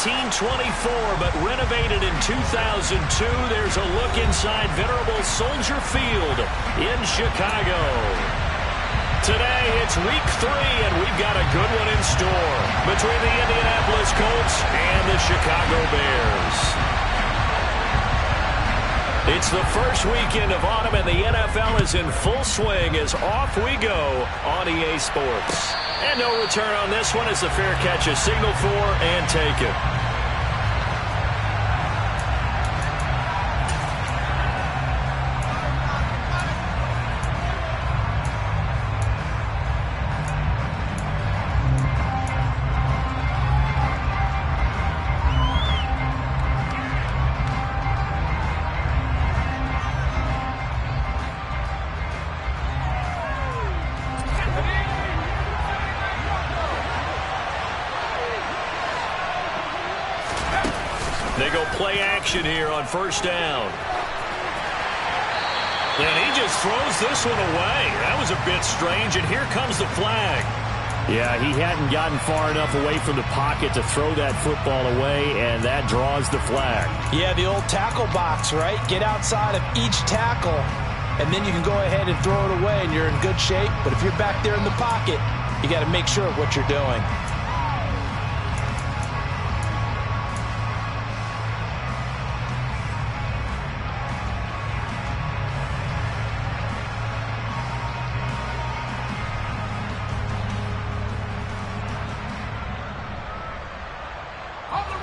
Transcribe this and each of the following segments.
1924, but renovated in 2002. There's a look inside venerable Soldier Field in Chicago. Today, it's week 3, and we've got a good one in store between the Indianapolis Colts and the Chicago Bears. It's the first weekend of autumn, and the NFL is in full swing as off we go on EA Sports. And no return on this one as the fair catch is signaled for and taken. They go play action here on first down. And he just throws this one away. That was a bit strange, and here comes the flag. Yeah, he hadn't gotten far enough away from the pocket to throw that football away, and that draws the flag. Yeah, the old tackle box, right? Get outside of each tackle, and then you can go ahead and throw it away, and you're in good shape. But if you're back there in the pocket, you got to make sure of what you're doing.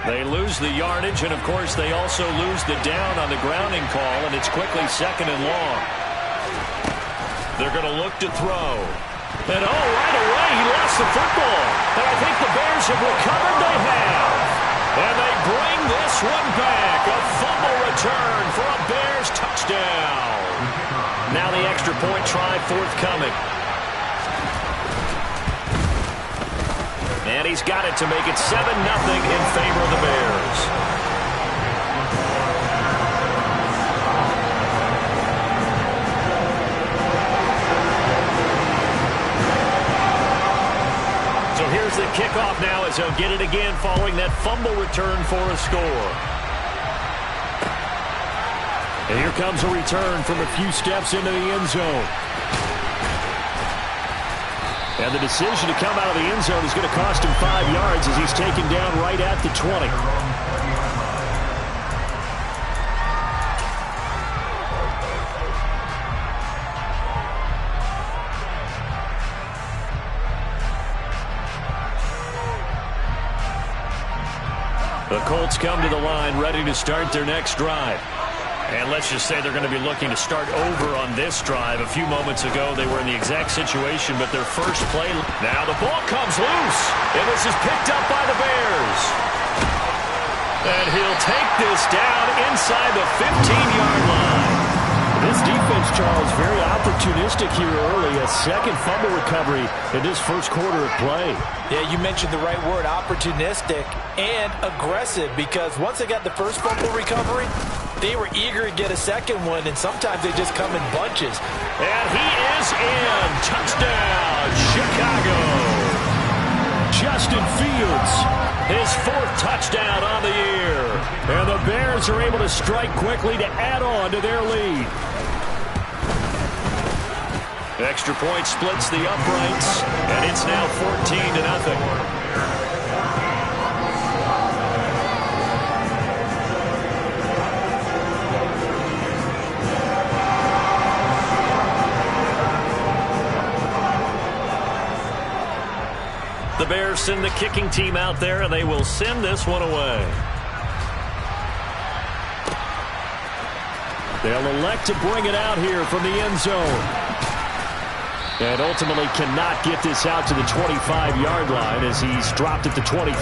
They lose the yardage, and of course they also lose the down on the grounding call, and it's quickly 2nd and long. They're going to look to throw. And right away he lost the football. And I think the Bears have recovered. They have. And they bring this one back. A fumble return for a Bears touchdown. Now the extra point try forthcoming. And he's got it to make it 7-0 in favor of the Bears. So here's the kickoff now as he'll get it again following that fumble return for a score. And here comes a return from a few steps into the end zone. And the decision to come out of the end zone is going to cost him 5 yards as he's taken down right at the 20. The Colts come to the line ready to start their next drive. And let's just say they're going to be looking to start over on this drive. A few moments ago, they were in the exact situation, but their first play. Now the ball comes loose, and this is picked up by the Bears. And he'll take this down inside the 15-yard line. This defense, Charles, very opportunistic here early. A second fumble recovery in this first quarter of play. Yeah, you mentioned the right word, opportunistic and aggressive, because once they got the first fumble recovery, they were eager to get a second one, and sometimes they just come in bunches. And he is in. Touchdown, Chicago. Justin Fields, his 4th touchdown on the year. And the Bears are able to strike quickly to add on to their lead. Extra point splits the uprights, and it's now 14-0. The Bears send the kicking team out there, and they will send this one away. They'll elect to bring it out here from the end zone. And ultimately cannot get this out to the 25-yard line as he's dropped at the 23.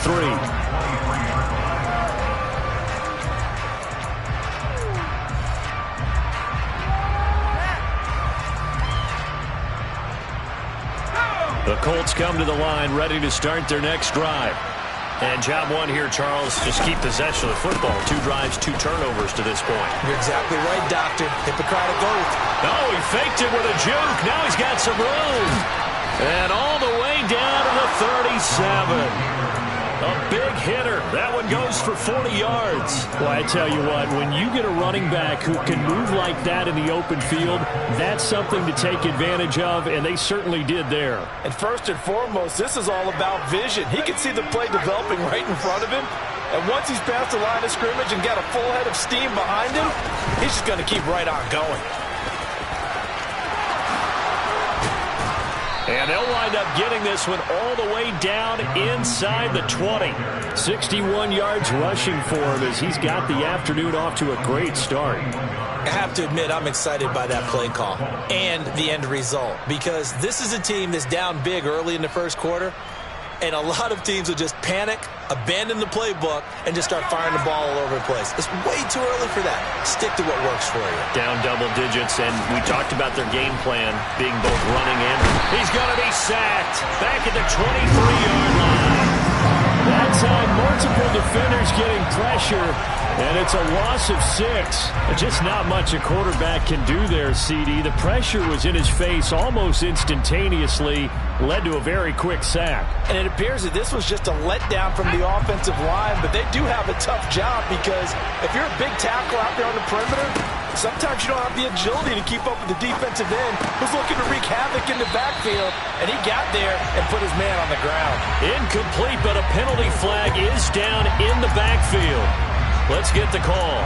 The Colts come to the line ready to start their next drive. And job one here, Charles, just keep possession of the football. 2 drives, 2 turnovers to this point. You're exactly right, Doctor. Hippocratic oath. Oh, he faked it with a juke. Now he's got some room. And all the way down to the 37. A big hitter That one goes for 40 yards. Well, I tell you what, when you get a running back who can move like that in the open field, that's something to take advantage of, and they certainly did there. And first and foremost, this is all about vision. He can see the play developing right in front of him, and once he's past the line of scrimmage and got a full head of steam behind him, he's just going to keep right on going. And they'll wind up getting this one all the way down inside the 20. 61 yards rushing for him as he's got the afternoon off to a great start. I have to admit, I'm excited by that play call and the end result, because this is a team that's down big early in the first quarter, and a lot of teams will just panic, abandon the playbook, and just start firing the ball all over the place. It's way too early for that. Stick to what works for you. Down double digits, and we talked about their game plan being both running and... He's going to be sacked back at the 23-yard line. That time, multiple defenders getting pressure, and it's a loss of 6. Just not much a quarterback can do there, CD. The pressure was in his face almost instantaneously, led to a very quick sack. And it appears that this was just a letdown from the offensive line, but they do have a tough job, because if you're a big tackle out there on the perimeter, sometimes you don't have the agility to keep up with the defensive end who's looking to wreak havoc in the backfield, and he got there and put his man on the ground. Incomplete, but a penalty flag is down in the backfield. Let's get the call.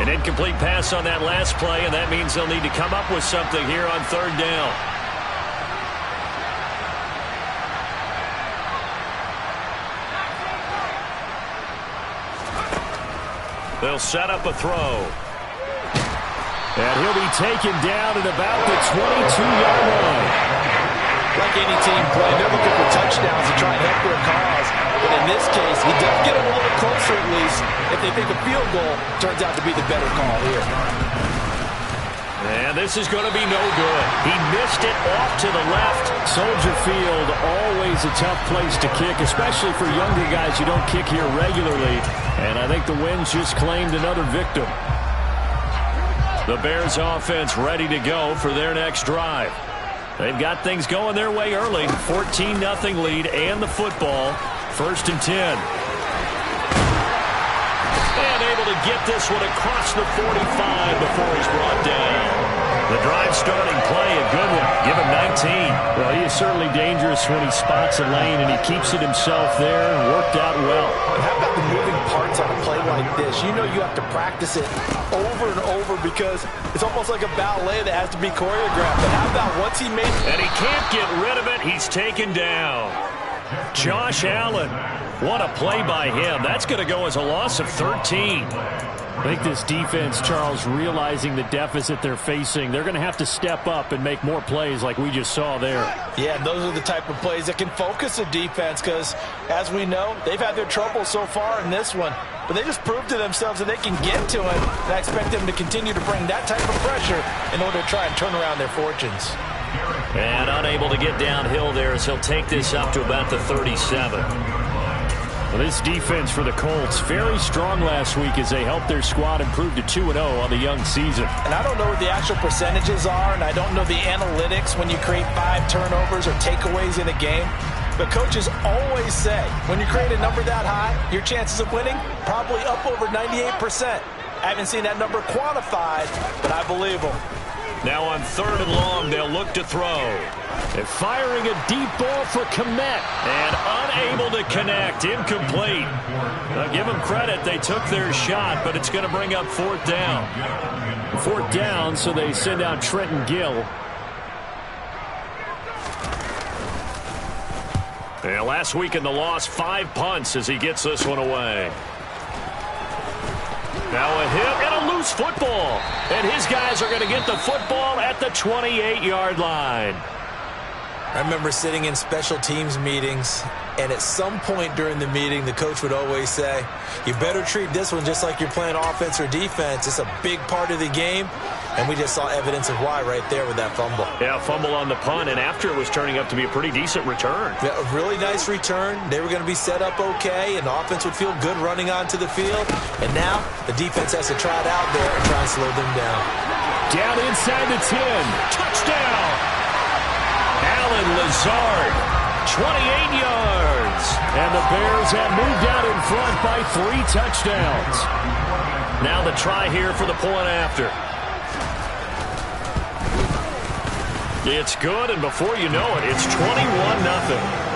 An incomplete pass on that last play, and that means they'll need to come up with something here on third down. They'll set up a throw. And he'll be taken down at about the 22-yard line. Like any team play, they're looking for touchdowns to try and help their cause. But in this case, he does get them a little closer at least if they think a field goal turns out to be the better call here. And this is going to be no good. He missed it off to the left. Soldier Field, always a tough place to kick, especially for younger guys who don't kick here regularly. And I think the Winds just claimed another victim. The Bears offense ready to go for their next drive. They've got things going their way early. 14-0 lead and the football. 1st and 10. And able to get this one across the 45 before he's brought down. The drive starting play, a good one. Give him 19. Well, he is certainly dangerous when he spots a lane, and he keeps it himself there and worked out well. But how about the moving parts on a play like this? You know you have to practice it over and over because it's almost like a ballet that has to be choreographed. But how about once he made... And he can't get rid of it. He's taken down. Josh Allen. What a play by him. That's going to go as a loss of 13. I think this defense, Charles, realizing the deficit they're facing, they're going to have to step up and make more plays like we just saw there. Yeah, and those are the type of plays that can focus a defense because, as we know, they've had their trouble so far in this one. But they just proved to themselves that they can get to it, and I expect them to continue to bring that type of pressure in order to try and turn around their fortunes. And unable to get downhill there as he'll take this up to about the 37. Well, this defense for the Colts, very strong last week as they helped their squad improve to 2-0 on the young season. And I don't know what the actual percentages are, and I don't know the analytics when you create 5 turnovers or takeaways in a game. But coaches always say, when you create a number that high, your chances of winning probably up over 98%. I haven't seen that number quantified, but I believe them. Now on 3rd and long, they'll look to throw. They're firing a deep ball for Komet. And unable to connect. Incomplete. Now give them credit. They took their shot, but it's going to bring up 4th down. 4th down, so they send out Trenton Gill. Yeah, last week in the loss, 5 punts as he gets this one away. Now a hit and a loose football. And his guys are going to get the football at the 28-yard line. I remember sitting in special teams meetings, and at some point during the meeting, the coach would always say, you better treat this one just like you're playing offense or defense. It's a big part of the game, and we just saw evidence of why right there with that fumble. Yeah, fumble on the punt, and after it was turning up to be a pretty decent return. Yeah, a really nice return. They were going to be set up okay, and the offense would feel good running onto the field. And now the defense has to try it out there and try and slow them down. Down inside the 10. Touchdown! Allen Lazard, 28 yards. And the Bears have moved out in front by 3 touchdowns. Now the try here for the point after. It's good, and before you know it, it's 21-0.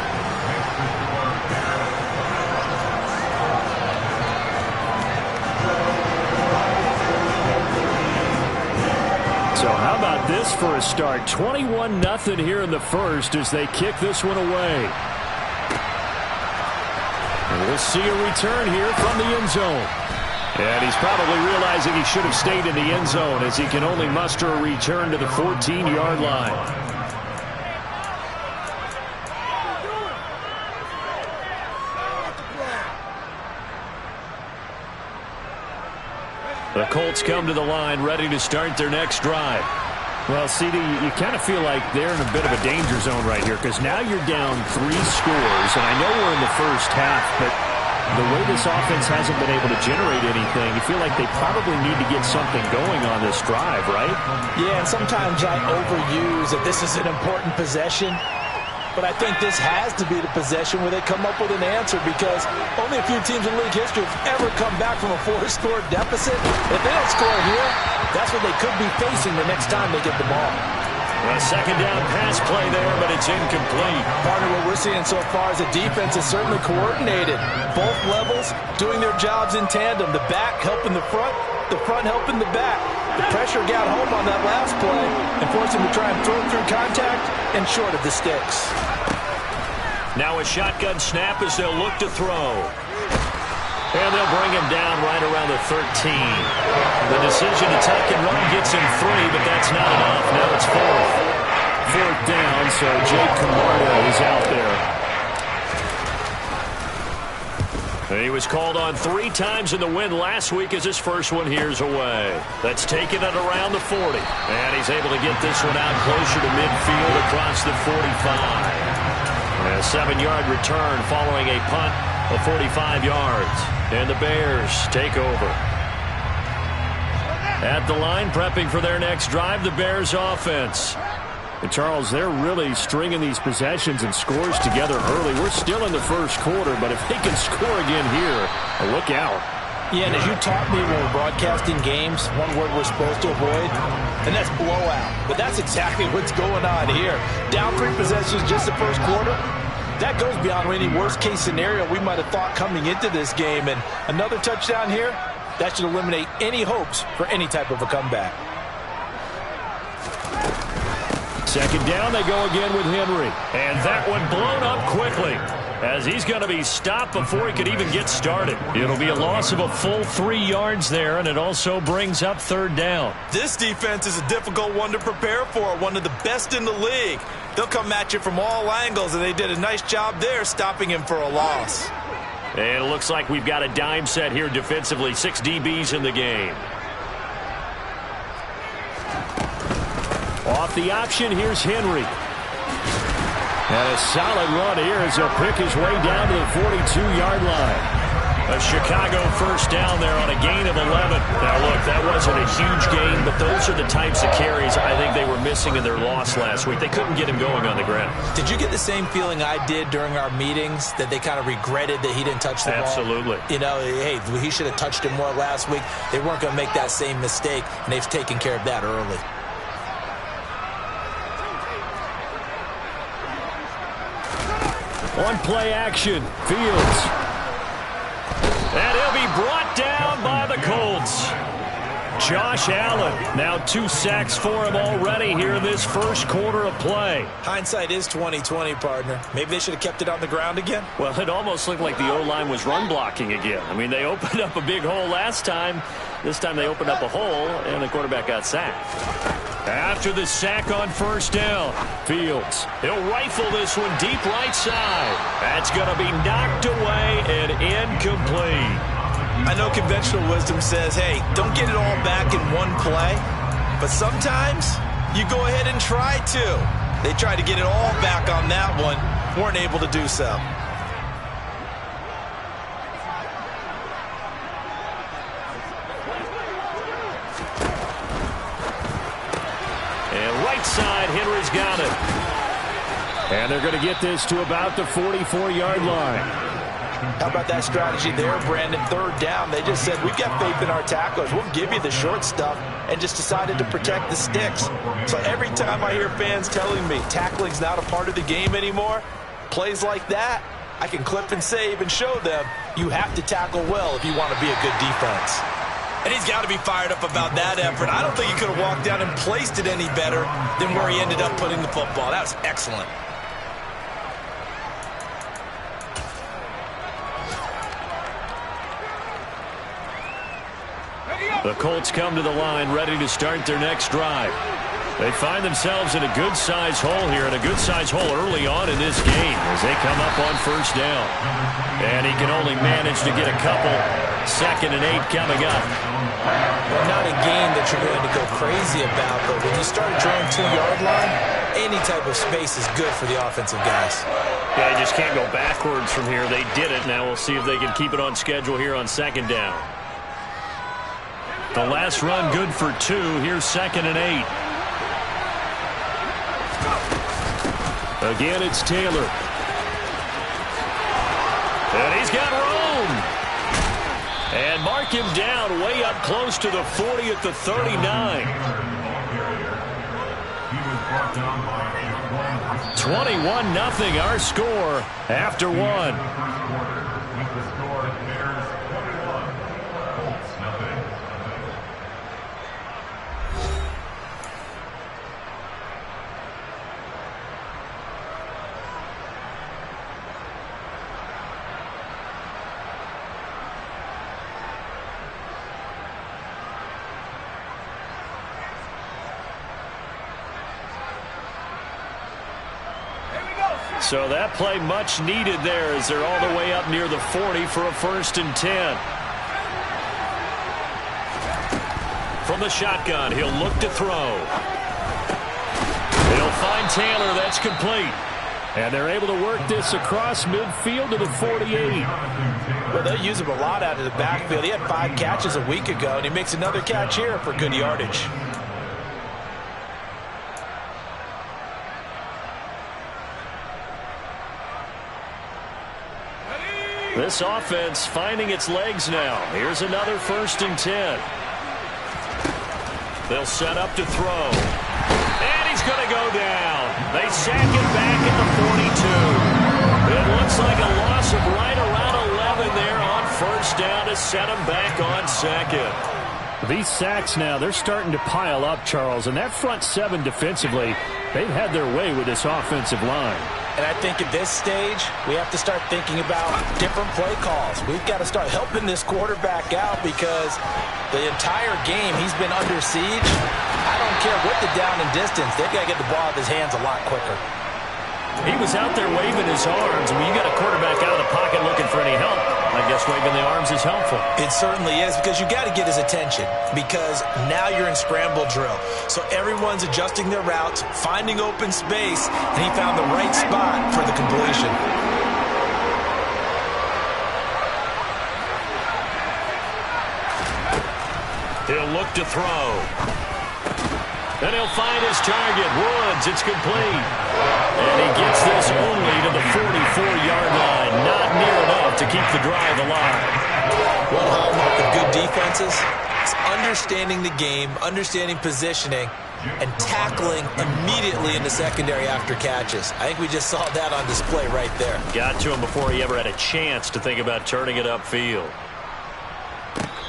So how about this for a start? 21-0 here in the first as they kick this one away. And we'll see a return here from the end zone. And he's probably realizing he should have stayed in the end zone as he can only muster a return to the 14-yard line. The Colts come to the line ready to start their next drive. Well, CD, you kind of feel like they're in a bit of a danger zone right here because now you're down 3 scores, and I know we're in the first half, but the way this offense hasn't been able to generate anything, you feel like they probably need to get something going on this drive, right? Yeah, and sometimes I overuse that this is an important possession. But I think this has to be the possession where they come up with an answer because only a few teams in league history have ever come back from a 4-score deficit. If they don't score here, that's what they could be facing the next time they get the ball. A second down pass play there, but it's incomplete. Partner, what we're seeing so far is the defense is certainly coordinated. Both levels doing their jobs in tandem. The back helping the front helping the back. The pressure got home on that last play and forced him to try and throw through contact and short of the sticks. Now a shotgun snap as they'll look to throw. And they'll bring him down right around the 13. The decision to tuck and run gets him 3, but that's not enough. Now it's 4th down, so Jake Camargo is out there. He was called on 3 times in the win last week as his first one here's away. That's taken it around the 40. And he's able to get this one out closer to midfield across the 45. A 7-yard return following a punt of 45 yards. And the Bears take over. At the line, prepping for their next drive, the Bears offense. And Charles, they're really stringing these possessions and scores together early. We're still in the first quarter, but if they can score again here, look out. Yeah, and as you taught me when we're broadcasting games, one word we're supposed to avoid, and that's blowout. But that's exactly what's going on here. Down 3 possessions just the first quarter. That goes beyond any worst-case scenario we might have thought coming into this game. And another touchdown here, that should eliminate any hopes for any type of a comeback. Second down, they go again with Henry. And that one blown up quickly as he's going to be stopped before he could even get started. It'll be a loss of a full 3 yards there, and it also brings up 3rd down. This defense is a difficult one to prepare for, one of the best in the league. They'll come at you from all angles, and they did a nice job there stopping him for a loss. And it looks like we've got a dime set here defensively. 6 DBs in the game. Off the option, here's Henry. And a solid run here as he'll pick his way down to the 42-yard line. A Chicago first down there on a gain of 11. Now, look, that wasn't a huge gain, but those are the types of carries I think they were missing in their loss last week. They couldn't get him going on the ground. Did you get the same feeling I did during our meetings, that they kind of regretted that he didn't touch the ball? Absolutely. You know, hey, he should have touched him more last week. They weren't going to make that same mistake, and they've taken care of that early. On play action, Fields. And he'll be brought down by the Colts. Josh Allen, now 2 sacks for him already here in this first quarter of play. Hindsight is 20/20, partner. Maybe they should have kept it on the ground again. Well, it almost looked like the O-line was run blocking again. I mean, they opened up a big hole last time, This time they opened up a hole, and the quarterback got sacked. After the sack on first down, Fields, he'll rifle this one deep right side. That's going to be knocked away and incomplete. I know conventional wisdom says, hey, don't get it all back in one play. But sometimes you go ahead and try to. They tried to get it all back on that one. Weren't able to do so. And right side, Henry's got it. And they're going to get this to about the 44-yard line. How about that strategy there, Brandon? Third down, they just said, we've got faith in our tacklers. We'll give you the short stuff, and just decided to protect the sticks. So every time I hear fans telling me tackling's not a part of the game anymore, plays like that, I can clip and save and show them you have to tackle well if you want to be a good defense. And he's got to be fired up about that effort. I don't think he could have walked down and placed it any better than where he ended up putting the football. That was excellent. The Colts come to the line ready to start their next drive. They find themselves in a good-sized hole here, and a good-sized hole early on in this game as they come up on first down. And he can only manage to get a couple. 2nd and 8 coming up. Well, not a game that you're going to go crazy about, but when you start drawing 2-yard line, any type of space is good for the offensive guys. Yeah, you just can't go backwards from here. They did it. Now we'll see if they can keep it on schedule here on 2nd down. The last run good for 2. Here's 2nd and 8. Again, it's Taylor. And he's got room. And mark him down way up close to the 40 at the 39. 21-0 our score after 1. So that play much needed there as they're all the way up near the 40 for a 1st and 10. From the shotgun, he'll look to throw. He'll find Taylor. That's complete. And they're able to work this across midfield to the 48. Well, they use him a lot out of the backfield. He had 5 catches a week ago, and he makes another catch here for good yardage. This offense finding its legs now. Here's another 1st and 10. They'll set up to throw. And he's going to go down. They sack him back at the 42. It looks like a loss of right around 11 there on 1st down to set him back on 2nd. These sacks now, they're starting to pile up, Charles. And that front 7 defensively, they've had their way with this offensive line. And I think at this stage, we have to start thinking about different play calls. We've got to start helping this quarterback out because the entire game he's been under siege. I don't care what the down and distance. They've got to get the ball out of his hands a lot quicker. He was out there waving his arms. When you got a quarterback out of the pocket looking for any help, I guess waving the arms is helpful. It certainly is because you got to get his attention because now you're in scramble drill. So everyone's adjusting their routes, finding open space, and he found the right spot for the completion. He'll look to throw. And he'll find his target. Woods, it's complete. And he gets this only to the 44-yard line. Not near enough to keep the drive alive. One hallmark of good defenses is understanding the game, understanding positioning, and tackling immediately in the secondary after catches. I think we just saw that on display right there. Got to him before he ever had a chance to think about turning it upfield.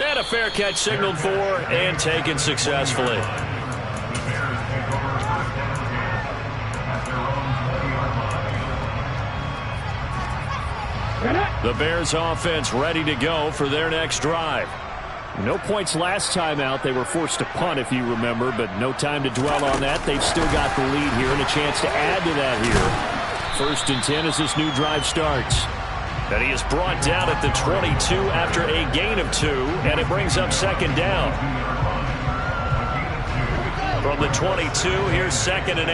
And a fair catch signaled for and taken successfully. The Bears offense ready to go for their next drive. No points last time out. They were forced to punt, if you remember, but no time to dwell on that. They've still got the lead here and a chance to add to that here. 1st and 10 as this new drive starts. And he is brought down at the 22 after a gain of 2, and it brings up 2nd down. From the 22, here's 2nd and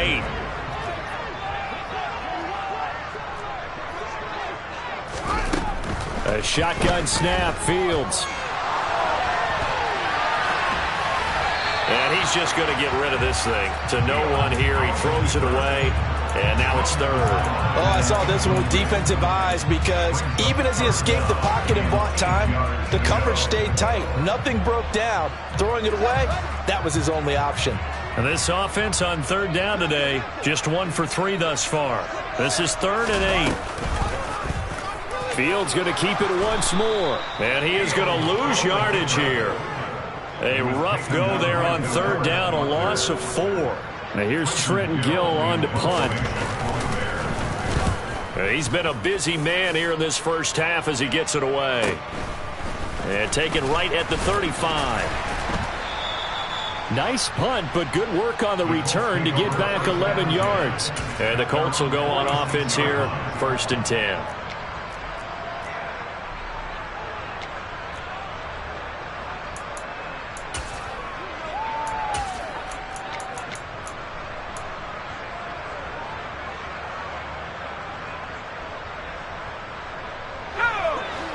8. A shotgun snap, Fields. And he's just going to get rid of this thing. To no one here. He throws it away. And now it's 3rd. Oh, I saw this one with defensive eyes because even as he escaped the pocket and bought time, the coverage stayed tight. Nothing broke down. Throwing it away, that was his only option. And this offense on 3rd down today, just 1 for 3 thus far. This is 3rd and 8. Fields going to keep it once more. And he is going to lose yardage here. A rough go there on 3rd down, a loss of 4. Now here's Trenton Gill on to punt. He's been a busy man here in this first half as he gets it away. And taken right at the 35. Nice punt, but good work on the return to get back 11 yards. And the Colts will go on offense here, 1st and 10.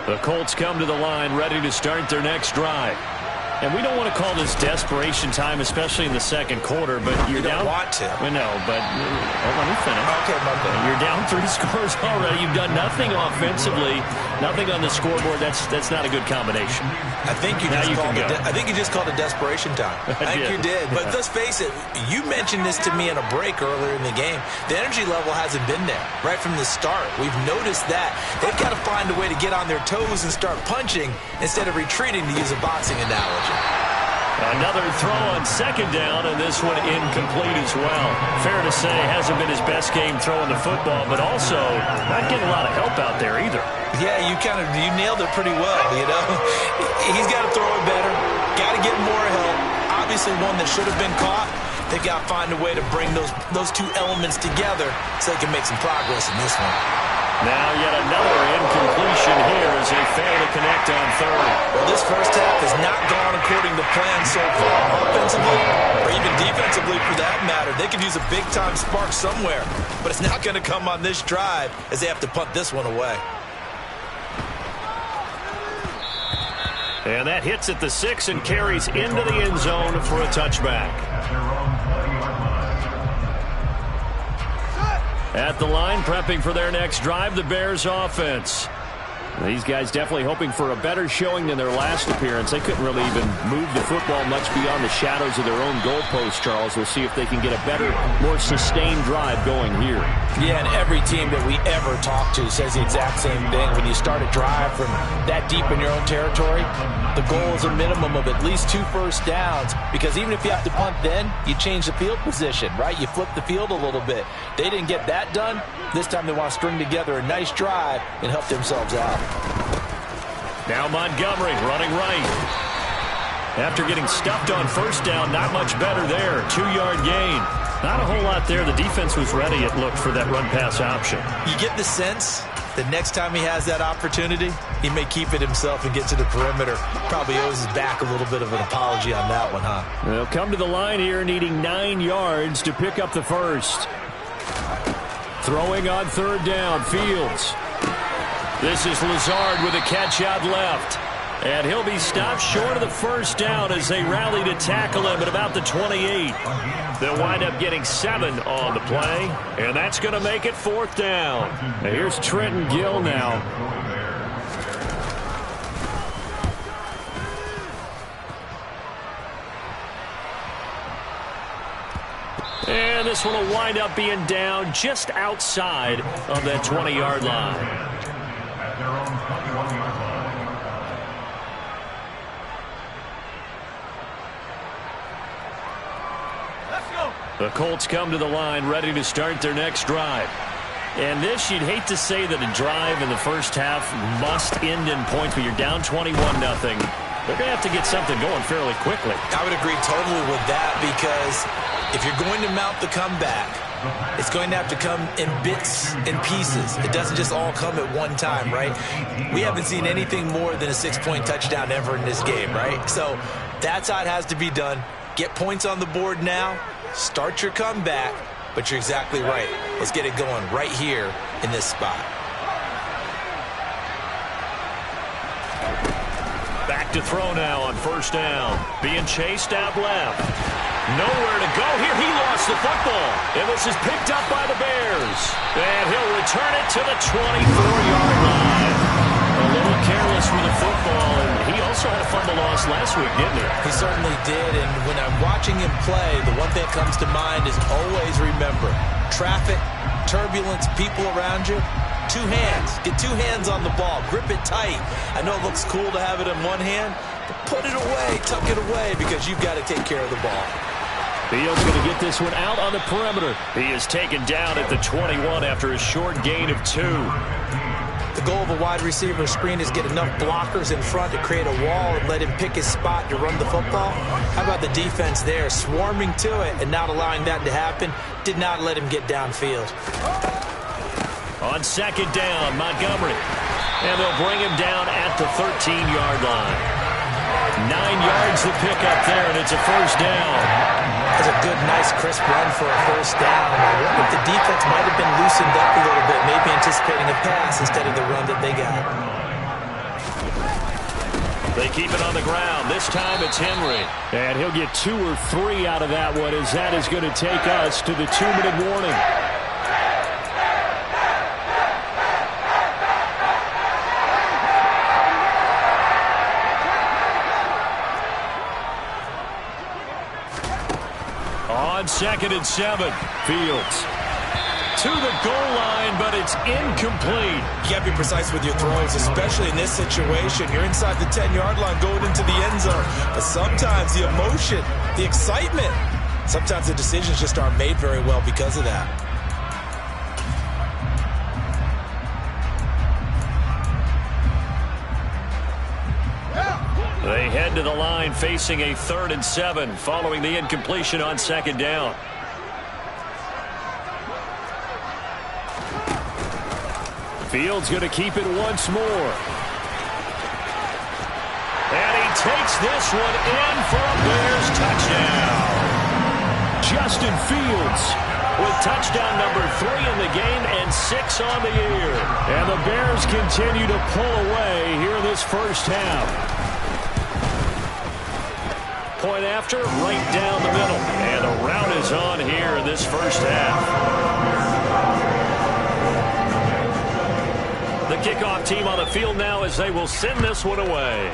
The Colts come to the line ready to start their next drive. And we don't want to call this desperation time, especially in the 2nd quarter, but you're down. You don't want to. I know, but let me finish. Okay, my bad. You're down 3 scores already. You've done nothing offensively, nothing on the scoreboard. That's not a good combination. I think you just called it desperation time. I think you did. But let's face it, you mentioned this to me in a break earlier in the game. The energy level hasn't been there right from the start. We've noticed that. They've got to find a way to get on their toes and start punching instead of retreating, to use a boxing analogy. Another throw on 2nd down, and this one incomplete as well. Fair to say, hasn't been his best game throwing the football, but also not getting a lot of help out there either. Yeah, you nailed it pretty well, you know. He's got to throw it better, got to get more help. Obviously one that should have been caught. They've got to find a way to bring those 2 elements together so they can make some progress in this one. Now yet another incompletion here as they fail to connect on 3rd. Well, this first half has not gone according to plan so far, offensively or even defensively for that matter. They could use a big-time spark somewhere, but it's not going to come on this drive as they have to punt this one away. And that hits at the 6 and carries into the end zone for a touchback. At the line, prepping for their next drive, the Bears offense. These guys definitely hoping for a better showing than their last appearance. They couldn't really even move the football much beyond the shadows of their own goalpost, Charles. We'll see if they can get a better, more sustained drive going here. Yeah, and every team that we ever talk to says the exact same thing. When you start a drive from that deep in your own territory, the goal is a minimum of at least 2 first downs, because even if you have to punt then, you change the field position, right? You flip the field a little bit. They didn't get that done. This time they want to string together a nice drive and help themselves out. Now Montgomery running right. After getting stuffed on 1st down, not much better there. 2-yard gain. Not a whole lot there. The defense was ready, it looked, for that run-pass option. You get the sense that next time he has that opportunity, he may keep it himself and get to the perimeter. Probably owes his back a little bit of an apology on that one, huh? They'll come to the line here needing 9 yards to pick up the first. Throwing on 3rd down, Fields. This is Lazard with a catch out left. And he'll be stopped short of the first down as they rally to tackle him at about the 28. They'll wind up getting 7 on the play. And that's going to make it 4th down. Now here's Trenton Gill now. And this one will wind up being down just outside of that 20-yard line. The Colts come to the line ready to start their next drive. And this, you'd hate to say that a drive in the first half must end in points, but you're down 21-0. they're going to have to get something going fairly quickly. I would agree totally with that, because if you're going to mount the comeback, it's going to have to come in bits and pieces. It doesn't just all come at one time, right? We haven't seen anything more than a 6-point touchdown ever in this game, right? So that's how it has to be done. Get points on the board now. Start your comeback. But you're exactly right. Let's get it going right here in this spot. Back to throw now on first down. Being chased out left. Nowhere to go here. He lost the football. And this is picked up by the Bears. And he'll return it to the 24-yard line. A little careless with the football. And he also had a fumble loss last week, didn't he? He certainly did. And when I'm watching him play, the one thing that comes to mind is always remember, traffic, turbulence, people around you. Two hands. Get two hands on the ball. Grip it tight. I know it looks cool to have it in one hand, but put it away, tuck it away, because you've got to take care of the ball. Fields going to get this one out on the perimeter. He is taken down at the 21 after a short gain of 2. The goal of a wide receiver screen is get enough blockers in front to create a wall and let him pick his spot to run the football. How about the defense there, swarming to it and not allowing that to happen? Did not let him get downfield. On second down, Montgomery. And they'll bring him down at the 13-yard line. 9 yards to pick up there, and it's a first down. That's a good, nice, crisp run for a first down. I wonder if the defense might have been loosened up a little bit, maybe anticipating a pass instead of the run that they got. They keep it on the ground. This time it's Henry. And he'll get 2 or 3 out of that one, as that is going to take us to the 2-minute warning. On 2nd and 7. Fields To the goal line, but it's incomplete. You got to be precise with your throws, especially in this situation. You're inside the 10-yard line going into the end zone. But sometimes the emotion, the excitement, sometimes the decisions just aren't made very well because of that. They head to the line facing a 3rd and 7 following the incompletion on 2nd down. Fields going to keep it once more. And he takes this one in for a Bears touchdown. Justin Fields with touchdown number 3 in the game and 6 on the year. And the Bears continue to pull away here in this first half. Point after, right down the middle. And the rout is on here in this first half. The kickoff team on the field now as they will send this one away.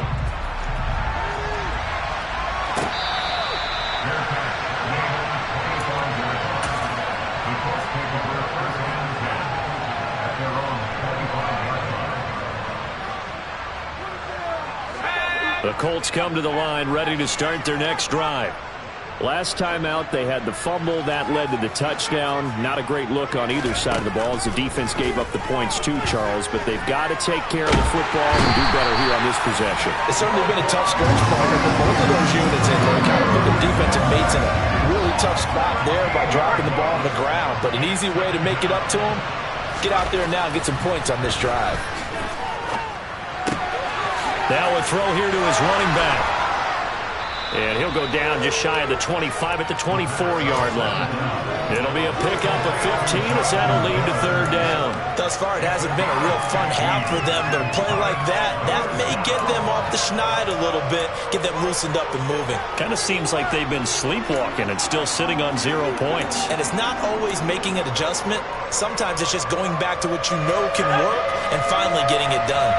The Colts come to the line ready to start their next drive. Last time out, they had the fumble. That led to the touchdown. Not a great look on either side of the ball as the defense gave up the points too, Charles. But they've got to take care of the football and do better here on this possession. It's certainly been a tough stretch, partner, but both of those units in there kind of put the defensive mates in a really tough spot there by dropping the ball on the ground. But an easy way to make it up to them, get out there now and get some points on this drive. Now a throw here to his running back. And he'll go down just shy of the 25 at the 24-yard line. It'll be a pickup of 15 as that'll lead to 3rd down. Thus far, it hasn't been a real fun half for them, but a play like that may get them off the schneid a little bit, get them loosened up and moving. Kind of seems like they've been sleepwalking and still sitting on 0 points. And it's not always making an adjustment. Sometimes it's just going back to what you know can work and finally getting it done.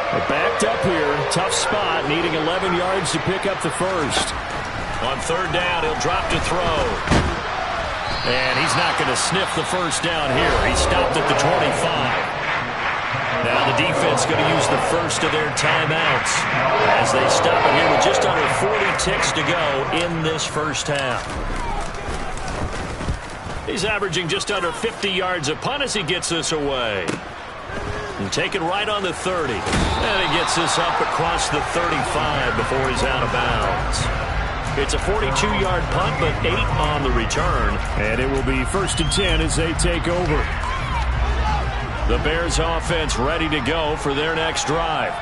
They're backed up here. Tough spot, needing 11 yards to pick up the first. On 3rd down, he'll drop to throw. And he's not going to sniff the first down here. He stopped at the 25. Now the defense going to use the first of their timeouts as they stop it here with just under 40 ticks to go in this first half. He's averaging just under 50 yards a punt as he gets this away. And take it right on the 30. And he gets this up across the 35 before he's out of bounds. It's a 42-yard punt, but 8 on the return. And it will be 1st and 10 as they take over. The Bears offense ready to go for their next drive.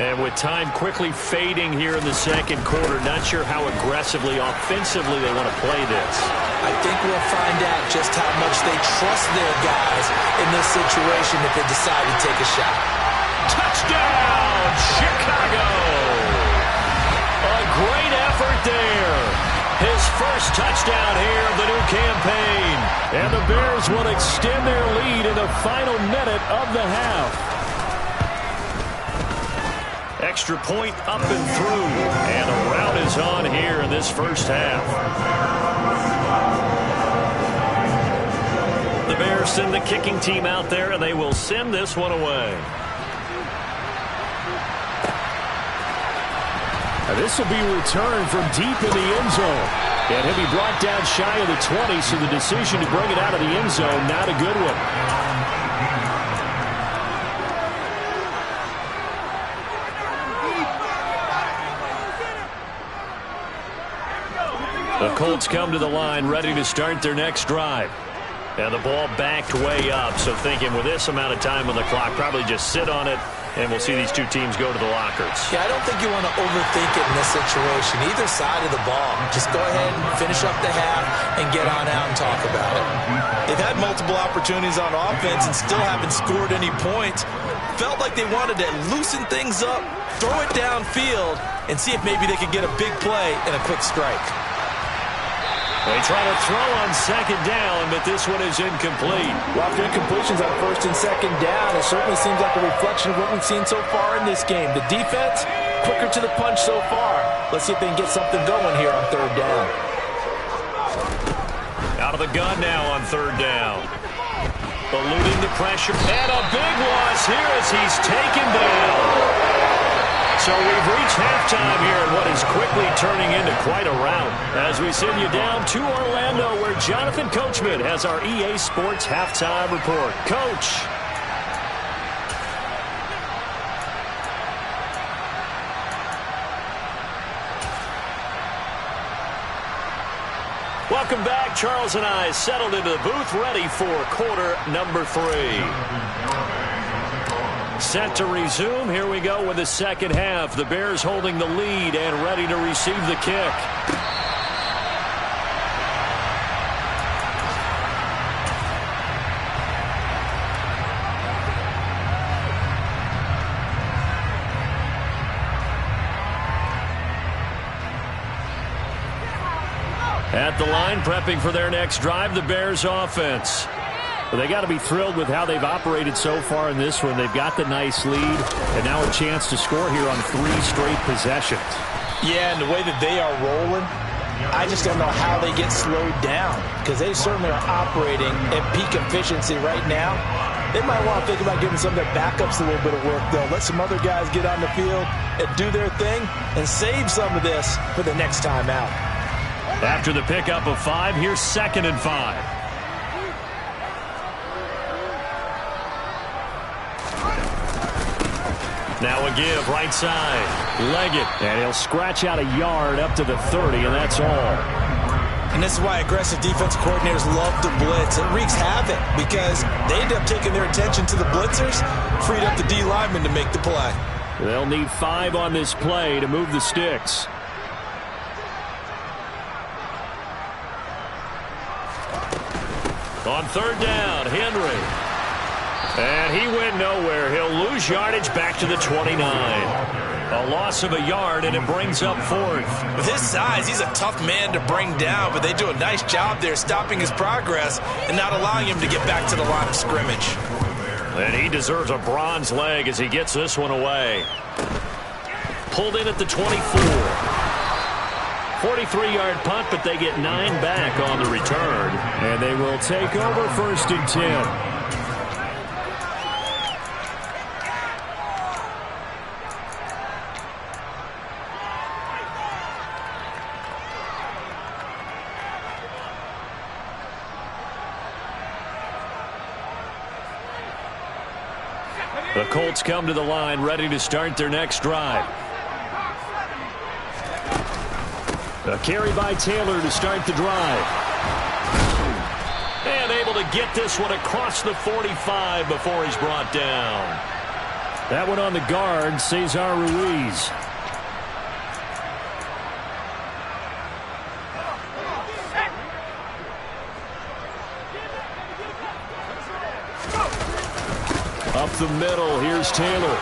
And with time quickly fading here in the second quarter, not sure how aggressively, offensively they want to play this. I think we'll find out just how much they trust their guys in this situation if they decide to take a shot. Touchdown, Chicago! A great effort there. His first touchdown here of the new campaign. And the Bears will extend their lead in the final minute of the half. Extra point up and through. And a rout is on here in this first half. The Bears send the kicking team out there, and they will send this one away. Now this will be returned from deep in the end zone. And he'll be brought down shy of the 20, so the decision to bring it out of the end zone, not a good one. The Colts come to the line ready to start their next drive. And the ball backed way up, so thinking with this amount of time on the clock, probably just sit on it, and we'll see these two teams go to the lockers. Yeah, I don't think you want to overthink it in this situation. Either side of the ball. Just go ahead and finish up the half and get on out and talk about it. They've had multiple opportunities on offense and still haven't scored any points. Felt like they wanted to loosen things up, throw it downfield, and see if maybe they could get a big play and a quick strike. They try to throw on second down, but this one is incomplete. Well, 3 completions on first and second down. It certainly seems like a reflection of what we've seen so far in this game. The defense, quicker to the punch so far. Let's see if they can get something going here on third down. Out of the gun now on third down. Eluding the pressure. And a big loss here as he's taken down. So we've reached halftime here in what is quickly turning into quite a rout. As we send you down to Orlando, where Jonathan Coachman has our EA Sports halftime report. Coach. Welcome back. Charles and I settled into the booth, ready for quarter number 3. Set to resume. Here we go with the second half. The Bears holding the lead and ready to receive the kick. At the line, prepping for their next drive, the Bears offense. Well, they got to be thrilled with how they've operated so far in this one. They've got the nice lead, and now a chance to score here on 3 straight possessions. Yeah, and the way that they are rolling, I just don't know how they get slowed down, because they certainly are operating at peak efficiency right now. They might want to think about giving some of their backups a little bit of work, though. Let some other guys get on the field and do their thing and save some of this for the next time out. After the pickup of 5, here's 2nd and 5. Now a give, right side. Leggett. And he'll scratch out a yard up to the 30, and that's all. And this is why aggressive defense coordinators love to blitz. It wreaks havoc because they end up taking their attention to the blitzers, freed up the D lineman to make the play. They'll need 5 on this play to move the sticks. On third down, Henry. And he went nowhere. He'll lose yardage back to the 29. A loss of a yard, and it brings up 4th. With his size, he's a tough man to bring down, but they do a nice job there stopping his progress and not allowing him to get back to the line of scrimmage. And he deserves a bronze leg as he gets this one away. Pulled in at the 24. 43-yard punt, but they get 9 back on the return. And they will take over 1st and 10. The Colts come to the line ready to start their next drive. A carry by Taylor to start the drive. And able to get this one across the 45 before he's brought down. That one on the guard, Cesar Ruiz. Up the middle, here's Taylor.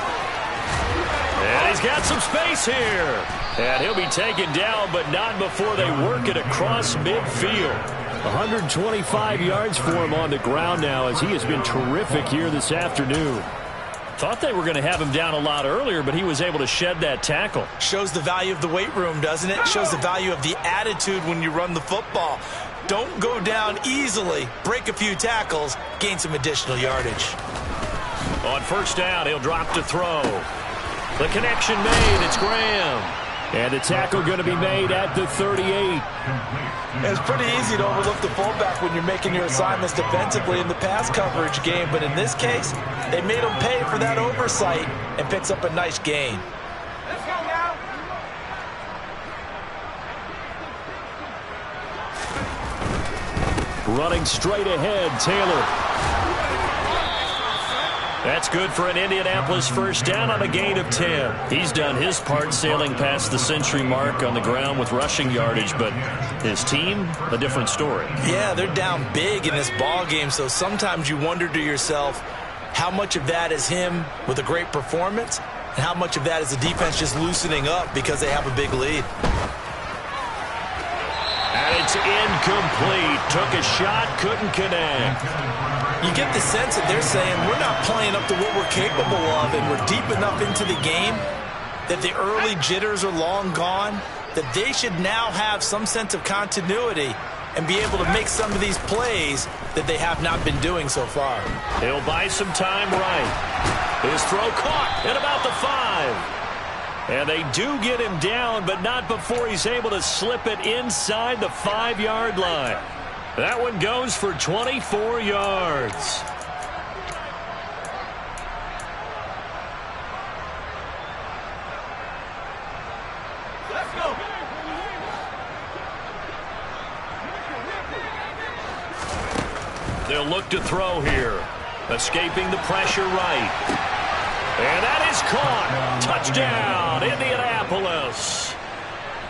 And he's got some space here. And he'll be taken down, but not before they work it across midfield. 125 yards for him on the ground now, as he has been terrific here this afternoon. Thought they were going to have him down a lot earlier, but he was able to shed that tackle. Shows the value of the weight room, doesn't it? Shows the value of the attitude when you run the football. Don't go down easily. Break a few tackles. Gain some additional yardage. On first down, he'll drop to throw. The connection made. It's Graham. And the tackle going to be made at the 38. It's pretty easy to overlook the fullback when you're making your assignments defensively in the pass coverage game. But in this case, they made him pay for that oversight and picks up a nice gain. Let's go now. Running straight ahead, Taylor. That's good for an Indianapolis first down on a gain of 10. He's done his part sailing past the century mark on the ground with rushing yardage, but his team, a different story. Yeah, they're down big in this ball game, so sometimes you wonder to yourself how much of that is him with a great performance and how much of that is the defense just loosening up because they have a big lead. And it's incomplete. Took a shot, couldn't connect. You get the sense that they're saying we're not playing up to what we're capable of, and we're deep enough into the game that the early jitters are long gone, that they should now have some sense of continuity and be able to make some of these plays that they have not been doing so far. He'll buy some time right. His throw caught at about the 5. And they do get him down, but not before he's able to slip it inside the 5-yard line. That one goes for 24 yards. Let's go. They'll look to throw here. Escaping the pressure right. And that is caught. Touchdown, Indianapolis.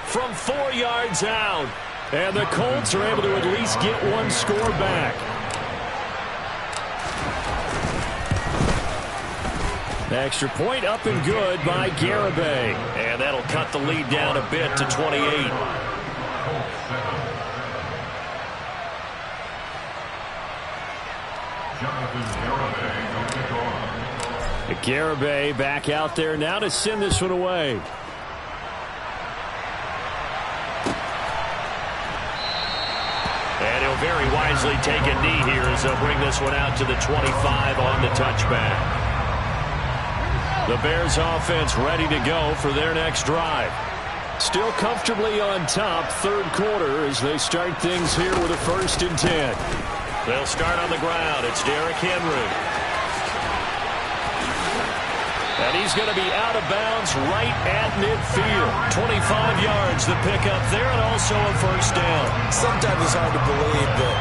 From 4 yards out. And the Colts are able to at least get one score back. Extra point up and good by Garibay. And that'll cut the lead down a bit to 28. Garibay back out there now to send this one away. And he'll very wisely take a knee here as they'll bring this one out to the 25 on the touchback. The Bears offense ready to go for their next drive. Still comfortably on top, third quarter, as they start things here with a 1st and 10. They'll start on the ground. It's Derrick Henry. And he's going to be out of bounds right at midfield. 25 yards to pick up there, and also a first down. Sometimes it's hard to believe, but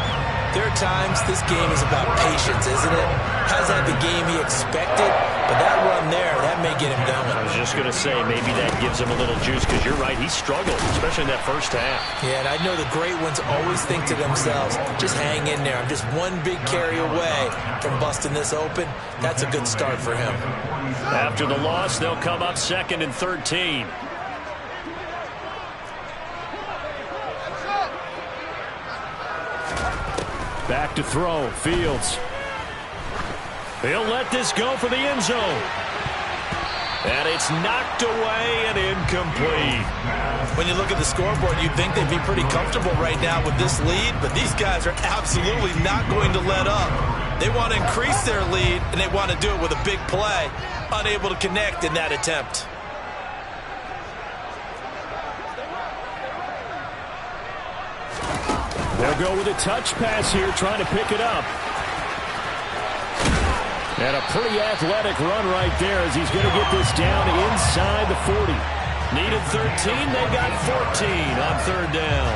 there are times this game is about patience, isn't it? Hasn't had the game he expected, but that run there, that may get him going. I was just going to say, maybe that gives him a little juice, because you're right, he struggled, especially in that first half. Yeah, and I know the great ones always think to themselves, just hang in there. I'm just one big carry away from busting this open. That's a good start for him. After the loss, they'll come up 2nd and 13. Back to throw, Fields. He'll let this go for the end zone. And it's knocked away and incomplete. When you look at the scoreboard, you'd think they'd be pretty comfortable right now with this lead, but these guys are absolutely not going to let up. They want to increase their lead, and they want to do it with a big play. Unable to connect in that attempt. They'll go with a touch pass here, trying to pick it up. And a pretty athletic run right there as he's going to get this down inside the 40. Needed 13, they got 14 on third down.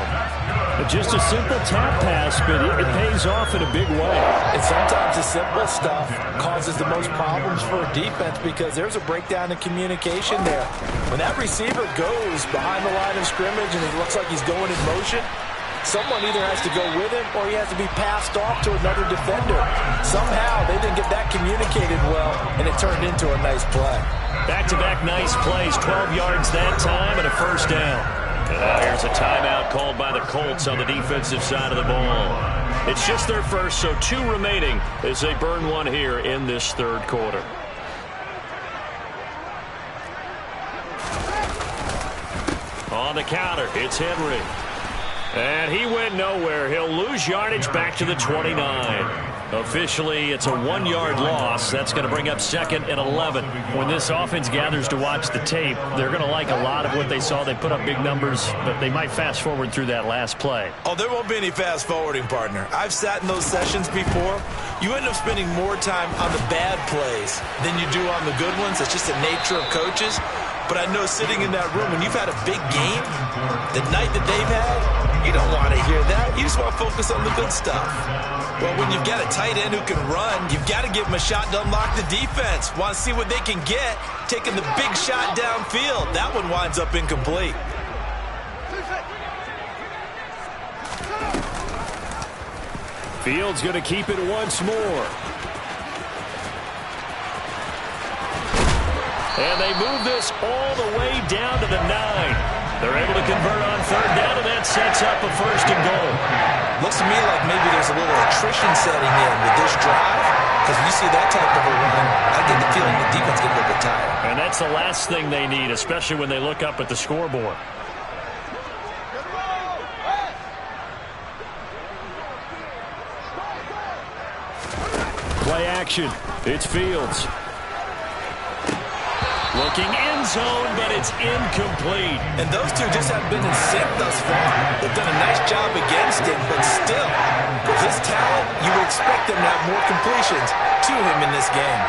Just a simple tap pass, but it pays off in a big way. And sometimes the simple stuff causes the most problems for a defense because there's a breakdown in communication there. When that receiver goes behind the line of scrimmage and it looks like he's going in motion, someone either has to go with him or he has to be passed off to another defender. Somehow they didn't get that communicated well, and it turned into a nice play. Back-to-back nice plays, 12 yards that time and a first down. And now here's a timeout called by the Colts on the defensive side of the ball. It's just their first, so 2 remaining as they burn one here in this third quarter. On the counter, it's Henry. And he went nowhere. He'll lose yardage back to the 29. Officially, it's a 1-yard loss. That's going to bring up 2nd and 11. When this offense gathers to watch the tape, they're going to like a lot of what they saw. They put up big numbers, but they might fast forward through that last play. Oh, there won't be any fast forwarding, partner. I've sat in those sessions before. You end up spending more time on the bad plays than you do on the good ones. It's just the nature of coaches. But I know sitting in that room, when you've had a big game, the night that they've had, you don't want to hear that. You just want to focus on the good stuff. Well, when you've got a tight end who can run, you've got to give him a shot to unlock the defense. Want to see what they can get, taking the big shot downfield. That one winds up incomplete. Fields going to keep it once more. And they move this all the way down to the 9. They're able to convert on third down, and that sets up a 1st and goal. Looks to me like maybe there's a little attrition setting in with this drive. Because when you see that type of a run, I get the feeling the defense get a little bit tired. And that's the last thing they need, especially when they look up at the scoreboard. Play action. It's Fields. Looking end zone, but it's incomplete. And those two just haven't been in sync thus far. They've done a nice job against him, but still, with his talent, you would expect them to have more completions to him in this game.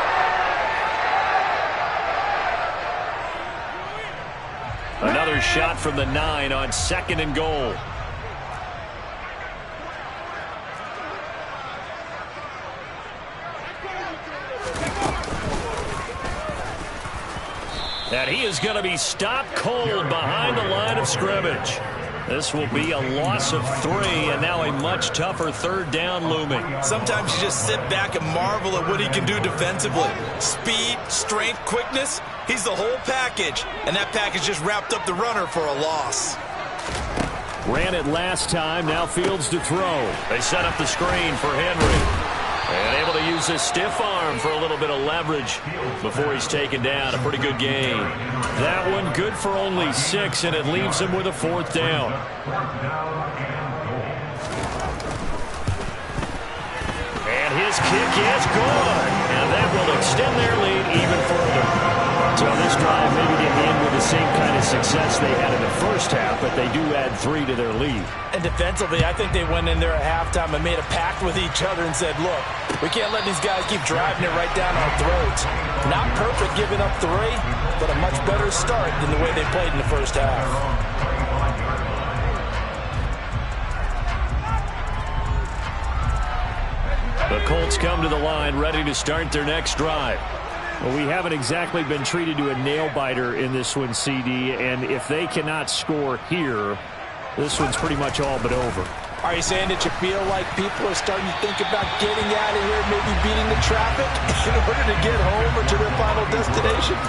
Another shot from the 9 on 2nd and goal. And he is going to be stopped cold behind the line of scrimmage. This will be a loss of 3, and now a much tougher third down looming. Sometimes you just sit back and marvel at what he can do defensively. Speed, strength, quickness, he's the whole package. And that package just wrapped up the runner for a loss. Ran it last time, now Fields to throw. They set up the screen for Henry. And able to use his stiff arm for a little bit of leverage before he's taken down. A pretty good game. That one good for only 6, and it leaves him with a 4th down. And his kick is good. And that will extend their lead even further. So this drive maybe didn't end with the same kind of success they had in the first half, but they do add 3 to their lead. And defensively, I think they went in there at halftime and made a pact with each other and said, look, we can't let these guys keep driving it right down our throats. Not perfect giving up 3, but a much better start than the way they played in the first half. The Colts come to the line ready to start their next drive. Well, we haven't exactly been treated to a nail-biter in this one, CD, and if they cannot score here, this one's pretty much all but over. Are you saying that you feel like people are starting to think about getting out of here, maybe beating the traffic in order to get home or to their final destination?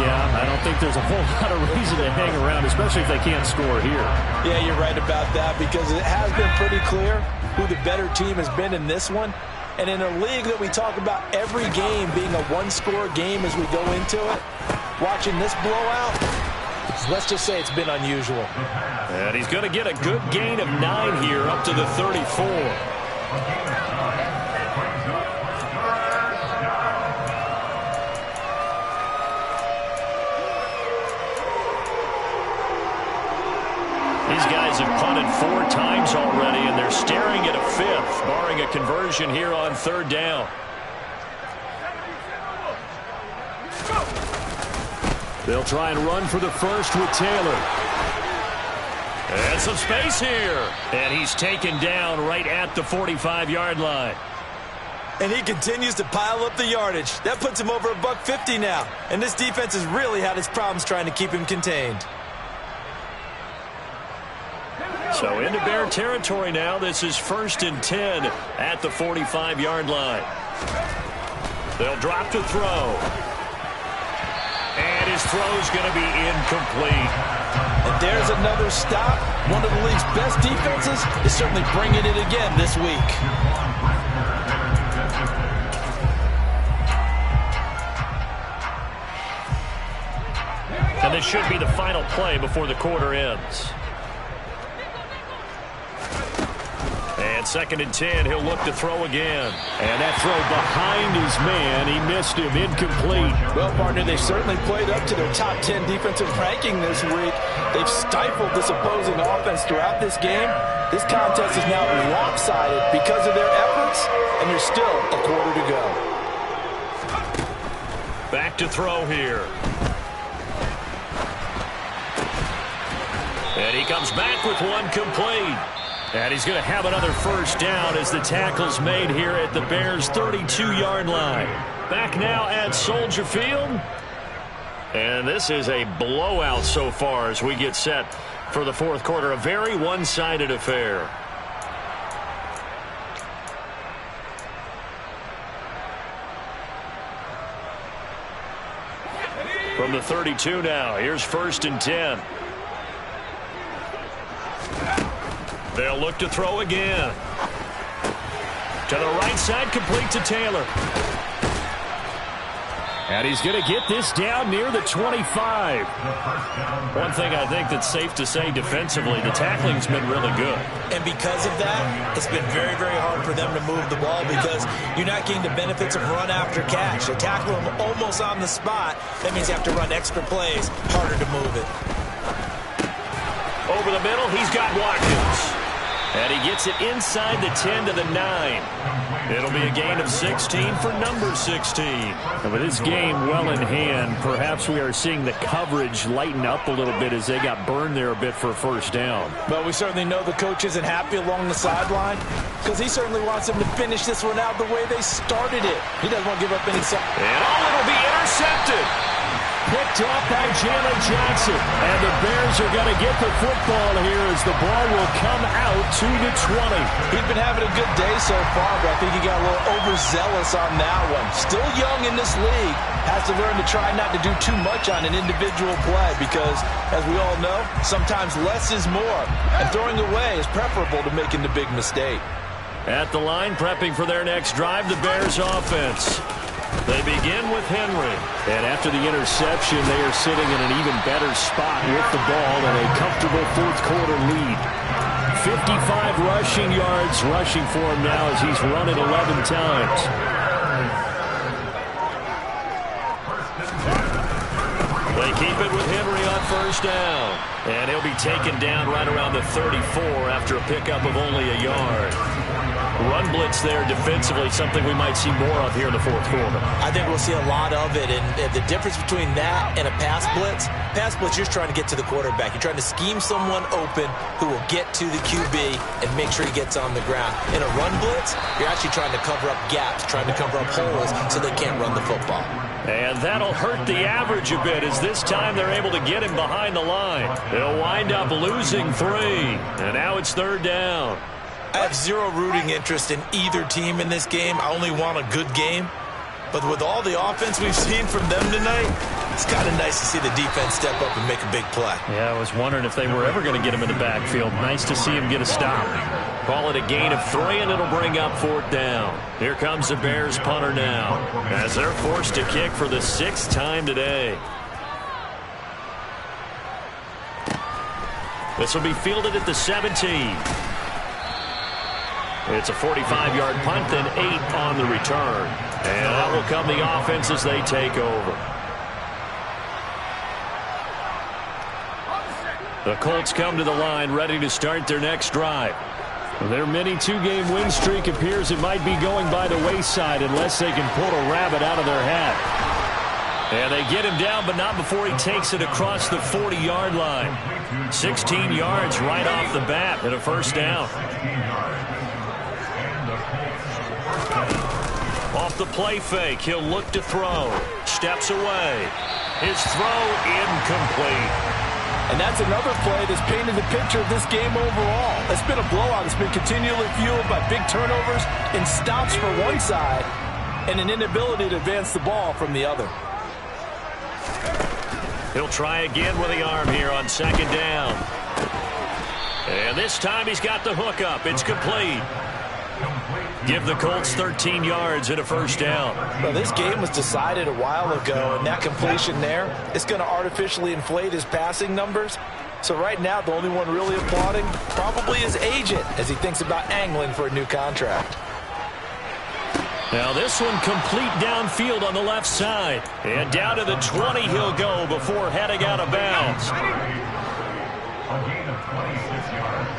Yeah, I don't think there's a whole lot of reason to hang around, especially if they can't score here. Yeah, you're right about that because it has been pretty clear who the better team has been in this one. And in a league that we talk about every game being a one-score game as we go into it, watching this blowout, let's just say it's been unusual. And he's going to get a good gain of 9 here up to the 34. These guys have punted 4 times already, and they're staring at a 5th, barring a conversion here on third down. They'll try and run for the first with Taylor. And some space here. And he's taken down right at the 45-yard line. And he continues to pile up the yardage. That puts him over $150 now. And this defense has really had its problems trying to keep him contained. So into Bear territory now. This is 1st and 10 at the 45-yard line. They'll drop to throw. And his throw's going to be incomplete. And there's another stop. One of the league's best defenses is certainly bringing it again this week. And this should be the final play before the quarter ends. And 2nd and 10, he'll look to throw again. And that throw behind his man, he missed him, incomplete. Well, partner, they certainly played up to their top 10 defensive ranking this week. They've stifled this opposing offense throughout this game. This contest is now lopsided because of their efforts, and there's still a quarter to go. Back to throw here. And he comes back with one complete. And he's going to have another first down as the tackle's made here at the Bears' 32-yard line. Back now at Soldier Field. And this is a blowout so far as we get set for the fourth quarter. A very one-sided affair. From the 32 now, here's 1st and 10. They'll look to throw again. To the right side, complete to Taylor. And he's going to get this down near the 25. One thing I think that's safe to say defensively, the tackling's been really good. And because of that, it's been very, very hard for them to move the ball because you're not getting the benefits of run after catch. They tackle him almost on the spot. That means you have to run extra plays, harder to move it. Over the middle, he's got Watkins. And he gets it inside the 10 to the 9. It'll be a gain of 16 for number 16. And with this game well in hand, perhaps we are seeing the coverage lighten up a little bit as they got burned there a bit for a first down. But we certainly know the coach isn't happy along the sideline because he certainly wants them to finish this one out the way they started it. He doesn't want to give up any... And it'll be intercepted. Picked off by Jalen Johnson. And the Bears are going to get the football here as the ball will come out to the 20. He's been having a good day so far, but I think he got a little overzealous on that one. Still young in this league. Has to learn to try not to do too much on an individual play because, as we all know, sometimes less is more. And throwing away is preferable to making the big mistake. At the line, prepping for their next drive, the Bears offense. They begin with Henry. And after the interception, they are sitting in an even better spot with the ball and a comfortable fourth quarter lead. 55 rushing yards rushing for him now as he's run it 11 times. They keep it with Henry on first down. And he'll be taken down right around the 34 after a pickup of only a yard. Run blitz there defensively, something we might see more of here in the fourth quarter. I think we'll see a lot of it, and the difference between that and a pass blitz, you're just trying to get to the quarterback. You're trying to scheme someone open who will get to the QB and make sure he gets on the ground. In a run blitz, you're actually trying to cover up gaps, trying to cover up holes so they can't run the football. And that'll hurt the average a bit as this time they're able to get him behind the line. They'll wind up losing 3, and now it's 3rd down. I have zero rooting interest in either team in this game. I only want a good game. But with all the offense we've seen from them tonight, it's kind of nice to see the defense step up and make a big play. Yeah, I was wondering if they were ever going to get him in the backfield. Nice to see him get a stop. Call it a gain of 3, and it'll bring up 4th down. Here comes the Bears punter now as they're forced to kick for the 6th time today. This will be fielded at the 17. It's a 45-yard punt, then 8 on the return. And that will come the offense as they take over. The Colts come to the line ready to start their next drive. Their mini 2-game win streak appears it might be going by the wayside unless they can pull a rabbit out of their hat. And they get him down, but not before he takes it across the 40-yard line. 16 yards right off the bat and a first down. Off the play fake, he'll look to throw. Steps away. His throw incomplete. And that's another play that's painted the picture of this game overall. It's been a blowout. It's been continually fueled by big turnovers and stops for one side and an inability to advance the ball from the other. He'll try again with the arm here on second down. And this time he's got the hook up. It's complete. Give the Colts 13 yards and a first down. Well, this game was decided a while ago, and that completion there is going to artificially inflate his passing numbers. So right now, the only one really applauding probably his agent as he thinks about angling for a new contract. Now this one complete downfield on the left side. And down to the 20 he'll go before heading out of bounds. A gain of 26 yards.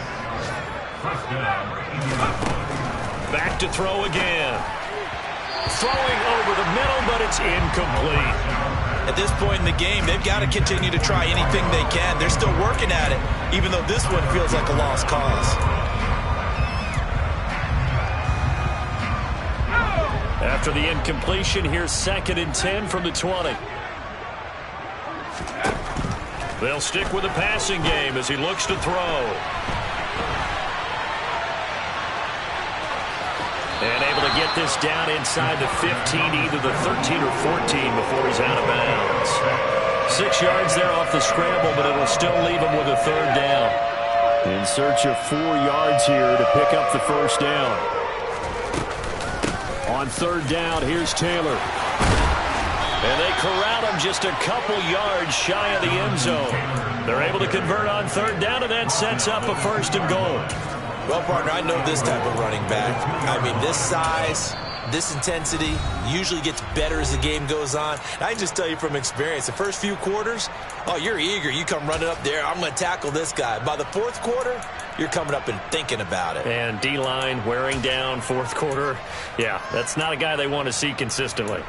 First down. Back to throw again. Throwing over the middle, but it's incomplete. At this point in the game, they've got to continue to try anything they can. They're still working at it, even though this one feels like a lost cause. After the incompletion, here's 2nd and 10 from the 20. They'll stick with the passing game as he looks to throw. And able to get this down inside the 15, either the 13 or 14 before he's out of bounds. 6 yards there off the scramble, but it'll still leave him with a third down. In search of 4 yards here to pick up the first down. On third down, here's Taylor. And they corral him just a couple yards shy of the end zone. They're able to convert on third down, and that sets up a first and goal. Well, partner, I know this type of running back. I mean, this size, this intensity usually gets better as the game goes on. And I can just tell you from experience, the first few quarters, oh, you're eager. You come running up there, I'm going to tackle this guy. By the fourth quarter, you're coming up and thinking about it. And D-line wearing down fourth quarter. Yeah, that's not a guy they want to see consistently.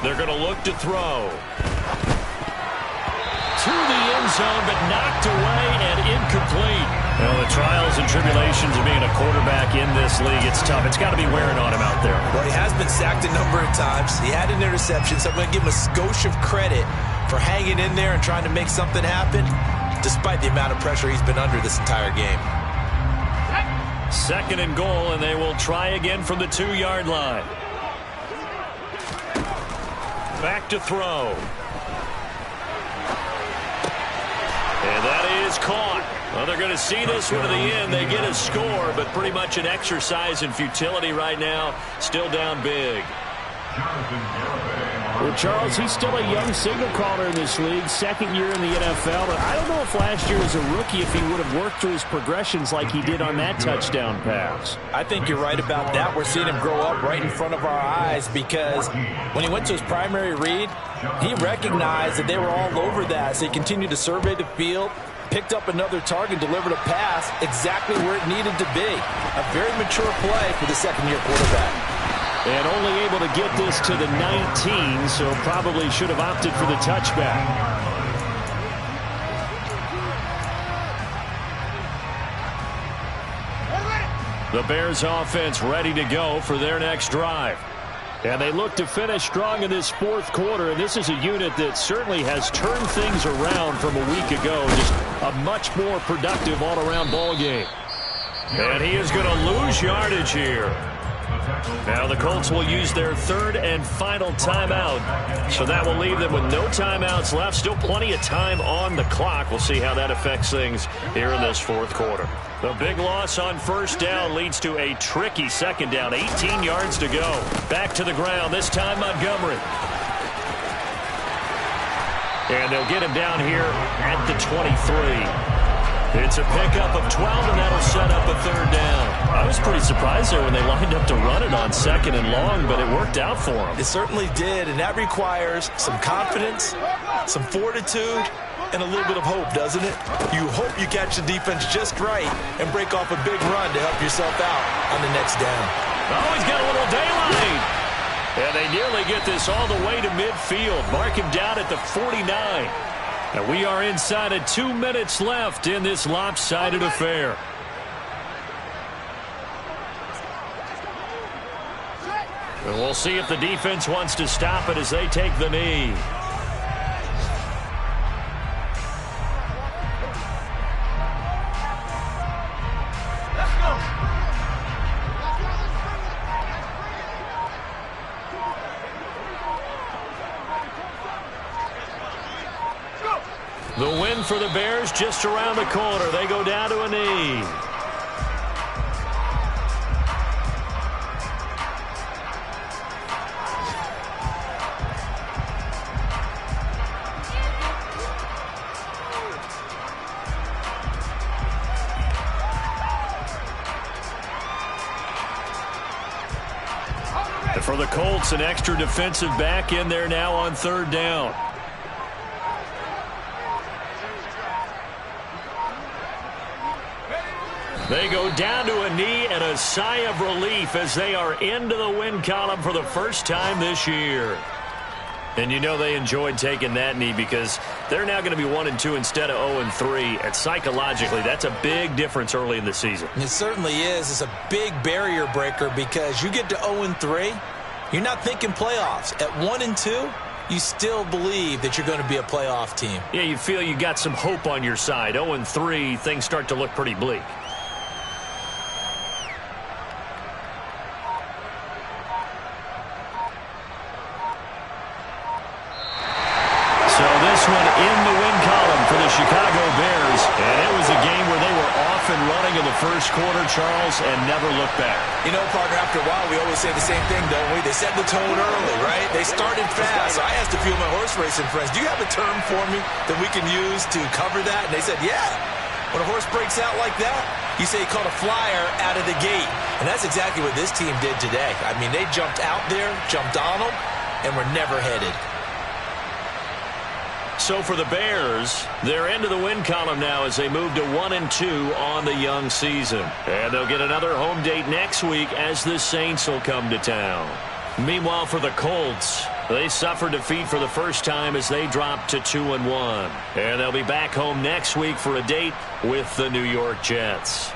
They're going to look to throw. To the end zone, but knocked away and incomplete. Well, the trials and tribulations of being a quarterback in this league, it's tough. It's got to be wearing on him out there. Well, he has been sacked a number of times. He had an interception, so I'm going to give him a skosh of credit for hanging in there and trying to make something happen, despite the amount of pressure he's been under this entire game. 2nd and goal, and they will try again from the 2-yard line. Back to throw. And that is caught. Well, they're going to see this one to the end. They get a score, but pretty much an exercise in futility right now. Still down big. Well, Charles, he's still a young signal caller in this league, 2nd year in the NFL. But I don't know if last year as a rookie if he would have worked through his progressions like he did on that touchdown pass. I think you're right about that. We're seeing him grow up right in front of our eyes because when he went to his primary read, he recognized that they were all over that. So he continued to survey the field, picked up another target, delivered a pass exactly where it needed to be. A very mature play for the 2nd-year quarterback. And only able to get this to the 19, so probably should have opted for the touchback. The Bears offense ready to go for their next drive. And they look to finish strong in this 4th quarter, and this is a unit that certainly has turned things around from a week ago. Just a much more productive all-around ball game. And he is going to lose yardage here. Now the Colts will use their 3rd and final timeout. So that will leave them with no timeouts left. Still plenty of time on the clock. We'll see how that affects things here in this 4th quarter. The big loss on first down leads to a tricky 2nd down. 18 yards to go. Back to the ground, this time Montgomery. And they'll get him down here at the 23. It's a pickup of 12, and that'll set up a third down. I was pretty surprised there when they lined up to run it on second and long, but it worked out for them. It certainly did, and that requires some confidence, some fortitude, and a little bit of hope, doesn't it? You hope you catch the defense just right and break off a big run to help yourself out on the next down. Oh, he's got a little daylight. And they nearly get this all the way to midfield. Mark him down at the 49. And we are inside of 2 minutes left in this lopsided affair. And we'll see if the defense wants to stop it as they take the knee. The win for the Bears just around the corner. They go down to a knee. And for the Colts, an extra defensive back in there now on third down. They go down to a knee and a sigh of relief as they are into the win column for the first time this year. And you know they enjoyed taking that knee because they're now going to be 1-2 instead of 0-3. And psychologically, that's a big difference early in the season. It certainly is. It's a big barrier breaker because you get to 0-3, you're not thinking playoffs. At 1-2, you still believe that you're going to be a playoff team. Yeah, you feel you got some hope on your side. 0-3, things start to look pretty bleak. In the win column for the Chicago Bears. And it was a game where they were off and running in the first quarter, Charles, and never looked back. You know, partner, after a while, we always say the same thing, don't we? They set the tone early, right? They started fast. So I asked a few of my horse racing friends, do you have a term for me that we can use to cover that? And they said, yeah. When a horse breaks out like that, you say he caught a flyer out of the gate. And that's exactly what this team did today. I mean, they jumped out there, jumped on them, and were never headed. So for the Bears, they're into the win column now as they move to 1-2 on the young season. And they'll get another home date next week as the Saints will come to town. Meanwhile, for the Colts, they suffered defeat for the first time as they dropped to 2-1. And they'll be back home next week for a date with the New York Jets.